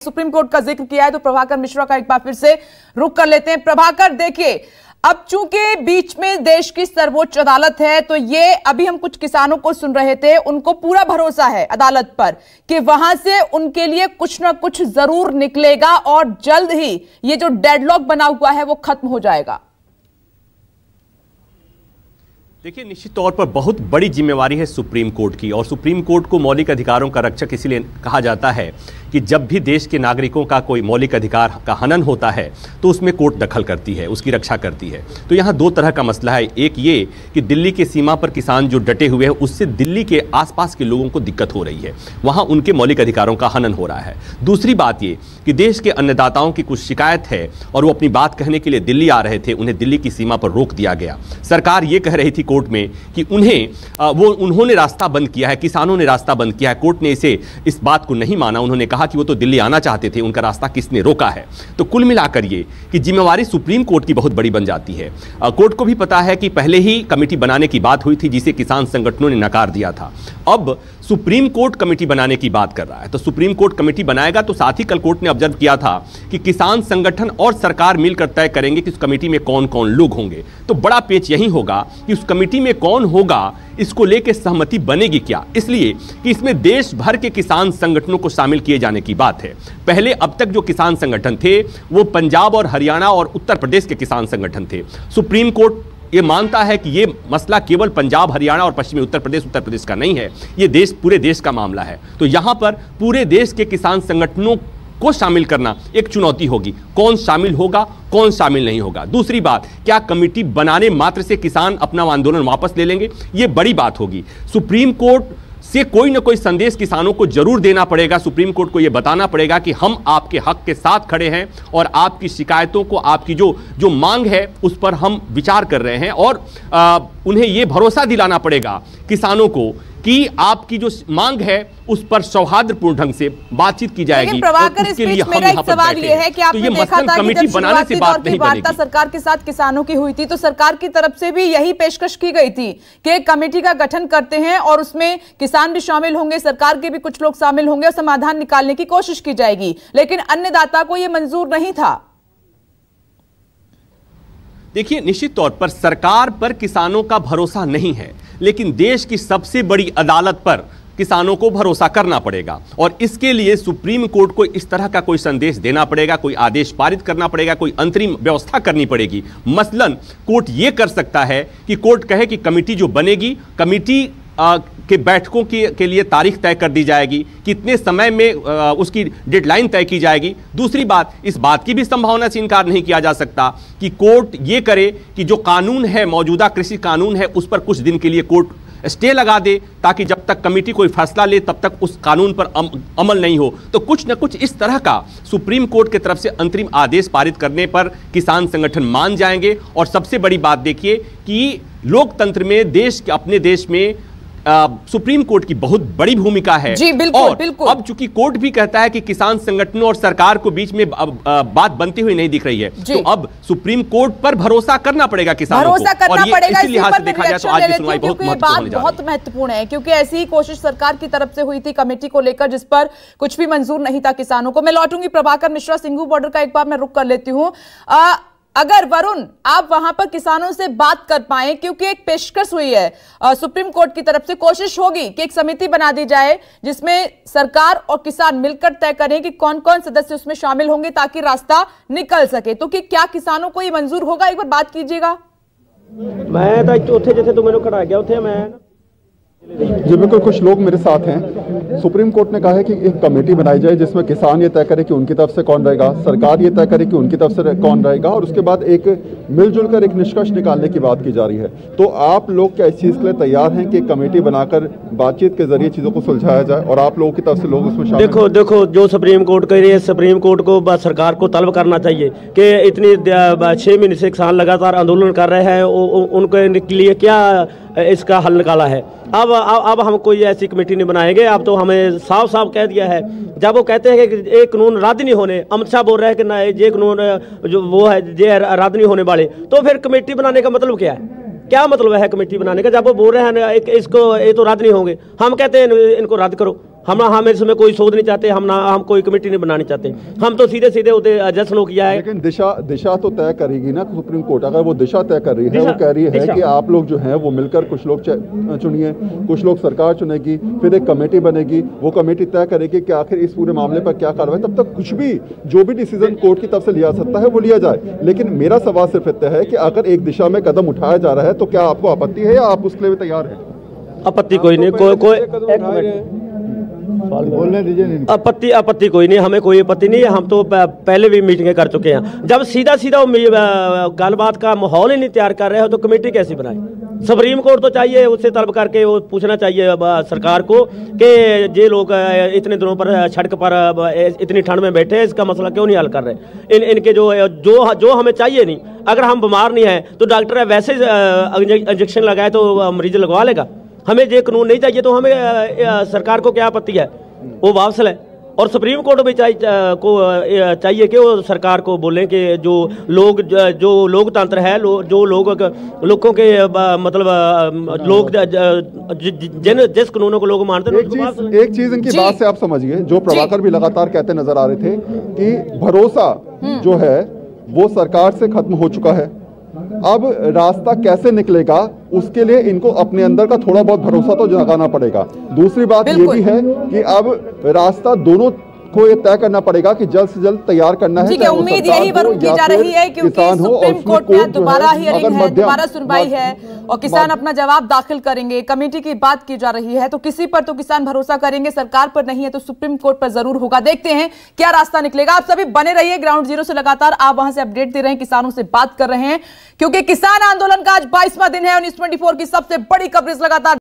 Supreme court का जिक्र किया है तो प्रभाकर मिश्रा का एक बार फिर से रुख कर लेते हैं। प्रभाकर, देखिए, अब चूंकि बीच में देश की सर्वोच्च अदालत है तो ये अभी हम कुछ किसानों को सुन रहे थे, उनको पूरा भरोसा है अदालत पर कि वहां से उनके लिए कुछ ना कुछ जरूर निकलेगा और जल्द ही ये जो डेडलॉक बना हुआ है वो खत्म हो जाएगा। देखिए, निश्चित तौर पर बहुत बड़ी जिम्मेवारी है सुप्रीम कोर्ट की, और सुप्रीम कोर्ट को मौलिक अधिकारों का रक्षक इसीलिए कहा जाता है कि जब भी देश के नागरिकों का कोई मौलिक अधिकार का हनन होता है तो उसमें कोर्ट दखल करती है, उसकी रक्षा करती है। तो यहाँ दो तरह का मसला है। एक ये कि दिल्ली के सीमा पर किसान जो डटे हुए हैं उससे दिल्ली के आसपास के लोगों को दिक्कत हो रही है, वहाँ उनके मौलिक अधिकारों का हनन हो रहा है। दूसरी बात ये कि देश के अन्नदाताओं की कुछ शिकायत है और वो अपनी बात कहने के लिए दिल्ली आ रहे थे, उन्हें दिल्ली की सीमा पर रोक दिया गया। सरकार ये कह रही थी कोर्ट में कि उन्होंने रास्ता बंद किया है, किसानों ने रास्ता बंद किया है। कोर्ट ने इस बात को नहीं माना, उन्होंने कहा कि वो तो दिल्ली आना चाहते थे, उनका रास्ता किसने रोका है। तो कुल मिलाकर ये कि जिम्मेवारी सुप्रीम कोर्ट की बहुत बड़ी बन जाती है। कोर्ट को भी पता है कि पहले ही कमेटी बनाने की बात हुई थी जिसे किसान संगठनों ने नकार दिया था। अब सुप्रीम कोर्ट कमेटी बनाने की बात कर रहा है, तो सुप्रीम कोर्ट कमेटी बनाएगा तो साथ ही कल कोर्ट ने ऑब्जर्व किया था कि किसान संगठन और सरकार मिलकर तय करेंगे कि उस कमेटी में कौन कौन लोग होंगे। तो बड़ा पेच यही होगा कि उस कमेटी में कौन होगा, इसको लेकर सहमति बनेगी क्या, इसलिए कि इसमें देश भर के किसान संगठनों को शामिल किए जाने की बात है। पहले अब तक जो किसान संगठन थे वो पंजाब और हरियाणा और उत्तर प्रदेश के किसान संगठन थे। सुप्रीम कोर्ट ये मानता है कि ये मसला केवल पंजाब, हरियाणा और पश्चिमी उत्तर प्रदेश का नहीं है, ये पूरे देश का मामला है। तो यहां पर पूरे देश के किसान संगठनों को शामिल करना एक चुनौती होगी। कौन शामिल होगा, कौन शामिल नहीं होगा। दूसरी बात, क्या कमेटी बनाने मात्र से किसान अपना आंदोलन वापस ले लेंगे, ये बड़ी बात होगी। सुप्रीम कोर्ट से कोई ना कोई संदेश किसानों को जरूर देना पड़ेगा। सुप्रीम कोर्ट को यह बताना पड़ेगा कि हम आपके हक के साथ खड़े हैं और आपकी शिकायतों को, आपकी जो मांग है उस पर हम विचार कर रहे हैं, और उन्हें यह भरोसा दिलाना पड़ेगा किसानों को कि आपकी जो मांग है उस पर सौहार्दपूर्ण ढंग से बातचीत की जाएगी। प्रभाकर, इस बीच मेरा एक सवाल ये है कि आपने देखा था कि जब शुरुआती दौर की वार्ता सरकार के साथ किसानों की हुई थी तो सरकार की तरफ से भी यही पेशकश की गई थी कि एक कमेटी का गठन करते हैं और उसमें किसान भी शामिल होंगे, सरकार के भी कुछ लोग शामिल होंगे और समाधान निकालने की कोशिश की जाएगी, लेकिन अन्नदाता को यह मंजूर नहीं था। देखिए, निश्चित तौर पर सरकार पर किसानों का भरोसा नहीं है, लेकिन देश की सबसे बड़ी अदालत पर किसानों को भरोसा करना पड़ेगा, और इसके लिए सुप्रीम कोर्ट को इस तरह का कोई संदेश देना पड़ेगा, कोई आदेश पारित करना पड़ेगा, कोई अंतरिम व्यवस्था करनी पड़ेगी। मसलन कोर्ट यह कर सकता है कि कोर्ट कहे कि कमेटी जो बनेगी, कमेटी के बैठकों के लिए तारीख तय कर दी जाएगी, कितने समय में उसकी डेडलाइन तय की जाएगी। दूसरी बात, इस बात की भी संभावना से इनकार नहीं किया जा सकता कि कोर्ट ये करे कि जो कानून है, मौजूदा कृषि कानून है, उस पर कुछ दिन के लिए कोर्ट स्टे लगा दे, ताकि जब तक कमेटी कोई फैसला ले तब तक उस कानून पर अमल नहीं हो। तो कुछ न कुछ इस तरह का सुप्रीम कोर्ट की तरफ से अंतरिम आदेश पारित करने पर किसान संगठन मान जाएंगे। और सबसे बड़ी बात देखिए कि लोकतंत्र में, अपने देश में सुप्रीम कोर्ट की बहुत बड़ी भूमिका है। जी, बिल्कुल, और बिल्कुल। अब चूंकि कोर्ट भी कहता है कि किसान संगठनों और सरकार को बीच में बात बनती हुई नहीं दिख रही है, तो अब सुप्रीम कोर्ट पर भरोसा करना पड़ेगा किसानों को, भरोसा करना पड़ेगा। इसी लिहाज से देखा जाए तो आज की सुनवाई बहुत महत्वपूर्ण है, क्योंकि ऐसी ही कोशिश सरकार की तरफ से हुई थी कमेटी को लेकर, जिस पर कुछ भी मंजूर नहीं था किसानों को। मैं लौटूंगी प्रभाकर मिश्रा, सिंघू बॉर्डर का एक बार मैं रुख कर लेती हूँ। अगर वरुण आप वहां पर किसानों से बात कर पाए, क्योंकि एक पेशकश हुई है सुप्रीम कोर्ट की तरफ से, कोशिश होगी कि एक समिति बना दी जाए जिसमें सरकार और किसान मिलकर तय करें कि कौन कौन सदस्य उसमें शामिल होंगे ताकि रास्ता निकल सके, तो कि क्या किसानों को ये मंजूर होगा? एक बार बात कीजिएगा। मैं तो चौथे जिथे तू मैंने खड़ा गया उथे मैं जी बिल्कुल, कुछ लोग मेरे साथ हैं। सुप्रीम कोर्ट ने कहा है कि एक कमेटी बनाई जाए जिसमें किसान ये तय करे कि उनकी तरफ से कौन रहेगा, सरकार ये तय करे कि उनकी तरफ से कौन रहेगा, और उसके बाद एक मिलजुल कर एक निष्कर्ष निकालने की बात की जा रही है। तो आप लोग क्या इस चीज़ के लिए तैयार हैं कि एक कमेटी बनाकर बातचीत के जरिए चीज़ों को सुलझाया जाए और आप लोगों की तरफ से लोग उसमें शामिल? देखो जो सुप्रीम कोर्ट कह रही है, सुप्रीम कोर्ट को सरकार को तलब करना चाहिए कि इतनी 6 महीने से किसान लगातार आंदोलन कर रहे हैं, उनके लिए क्या इसका हल निकाला है। अब हम कोई ऐसी कमेटी नहीं बनाएंगे। अब तो हमें साफ साफ कह दिया है, जब वो कहते हैं कि एक कानून रद्द नहीं होने, अमित शाह बोल रहे हैं कि ना ये कानून जो वो है ये रद्द नहीं होने वाले, तो फिर कमेटी बनाने का मतलब क्या है? क्या मतलब है कमेटी बनाने का? जब वो बोल रहे हैं इसको ये तो रद्द नहीं होंगे, हम कहते हैं इनको रद्द करो। हम इसमें कोई शोध नहीं चाहते, हम कोई कमेटी नहीं बनानी चाहते। हम तो सीधे सीधे होते जश्न किया है। लेकिन दिशा तो तय करेगी ना सुप्रीम कोर्ट। अगर वो दिशा तय कर रही है, वो कह रही है कि आप लोग जो हैं वो मिलकर कुछ लोग चुनिए, कुछ लोग सरकार चुनेगी, फिर एक कमेटी बनेगी, वो कमेटी तय करेगी कि आखिर इस पूरे मामले पर क्या कार्रवाई। तब तक कुछ भी जो भी डिसीजन कोर्ट की तरफ से लिया सकता है वो लिया जाए। लेकिन मेरा सवाल सिर्फ इतना है कि अगर एक दिशा में कदम उठाया जा रहा है तो क्या आपको आपत्ति है या आप उसके लिए तैयार हैं? आपत्ति कोई नहीं, बोलने दीजिए। आपत्ति कोई नहीं, हमें कोई आपत्ति नहीं है। हम तो पहले भी मीटिंगें कर चुके हैं। जब सीधा गलबात का माहौल ही नहीं तैयार कर रहे हो तो कमेटी कैसी बनाए? सुप्रीम कोर्ट तो चाहिए, उससे तलब करके वो पूछना चाहिए सरकार को कि ये लोग इतने दिनों पर सड़क पर इतनी ठंड में बैठे, इसका मसला क्यों नहीं हल कर रहे? इनके जो हमें चाहिए नहीं। अगर हम बीमार नहीं है तो डॉक्टर वैसे इंजेक्शन लगाए तो मरीज लगवा लेगा। हमें ये कानून नहीं चाहिए तो हमें सरकार को क्या आपत्ति है? वो वापस ले। और सुप्रीम कोर्ट भी चाहिए कि वो सरकार को बोलें कि जो लोकतंत्र है, जो लोगों के मतलब लोग जिस कानूनों को लोग मानते हैं। एक चीज इनकी बात से आप समझिए, जो प्रभाकर भी लगातार कहते नजर आ रहे थे कि भरोसा जो है वो सरकार से खत्म हो चुका है। अब रास्ता कैसे निकलेगा उसके लिए इनको अपने अंदर का थोड़ा बहुत भरोसा तो जगाना पड़ेगा। दूसरी बात ये भी है कि अब रास्ता दोनों को ये तय करना पड़ेगा कि जल्द से जल्द तैयार करना है। ठीक है, उम्मीद यही वरुण की जा रही है क्योंकि सुप्रीम कोर्ट में दोबारा हियरिंग है, दोबारा सुनवाई है और किसान अपना जवाब दाखिल करेंगे। कमेटी की बात की जा रही है तो किसी पर तो किसान भरोसा करेंगे, सरकार पर नहीं है तो सुप्रीम कोर्ट पर जरूर होगा। देखते हैं क्या रास्ता निकलेगा। आप सभी बने रहिए ग्राउंड जीरो से, लगातार आप वहां से अपडेट दे रहे हैं, किसानों से बात कर रहे हैं क्योंकि किसान आंदोलन का आज 22वां दिन है और न्यूज़ 24 की सबसे बड़ी कवरेज लगातार